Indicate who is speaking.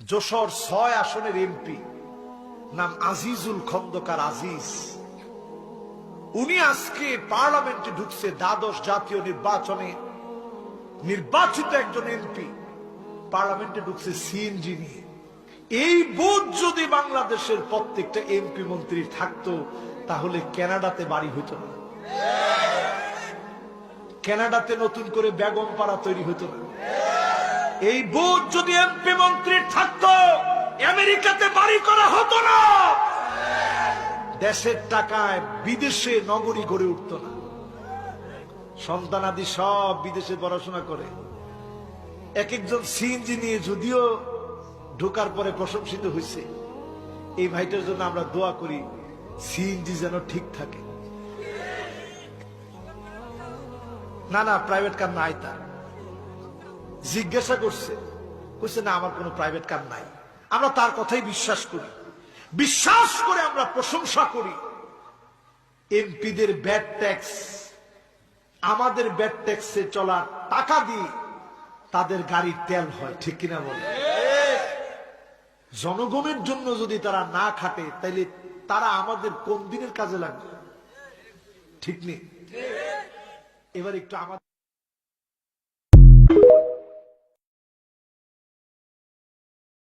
Speaker 1: যশোর ৬ আসনের এমপি নাম আজিজুল খন্দকার আজিজ। উনি আজকে পার্লামেন্টে ঢুকছে দ্বাদশ জাতীয় নির্বাচনে নির্বাচিত একজন এমপি পার্লামেন্টে ঢুকছে সিএনজি নিয়ে। এই বোধ যদি বাংলাদেশের প্রত্যেকটা এমপি মন্ত্রী থাকতো তাহলে কানাডাতে বাড়ি হইতো না, কানাডাতে নতুন করে বেগম পাড়া তৈরি হইতো না। এই বোধ যদি এমপি মন্ত্রীর থাকতো আমেরিকাতে বাড়ি করা হতো না, দেশের টাকায় বিদেশে নগরী গড়ে উঠত না। সন্তানাদি সব বিদেশে পড়াশোনা করে। এক একজন সিএনজি নিয়ে যদিও ঢোকার পরে প্রশংসিত হয়েছে, এই ভাইটার জন্য আমরা দোয়া করি সিএনজি যেন ঠিক থাকে। না না প্রাইভেট কার নাই, তার জিজ্ঞাসা করছে, বলছে না আমার কোনো প্রাইভেট কার নাই। আমরা তার কথাই বিশ্বাস করি, বিশ্বাস করে আমরা প্রশংসা করি। এমপিদের ব্যাড ট্যাক্স, আমাদের ব্যাড ট্যাক্সে চলা টাকা দিয়ে তাদের গাড়ির তেল হয়, ঠিক কিনা বলে? জনগণের জন্য যদি তারা না খাটে তাইলে তারা আমাদের কোন দিনের কাজে লাগবে? ঠিক নেই। এবার একটু আমাদের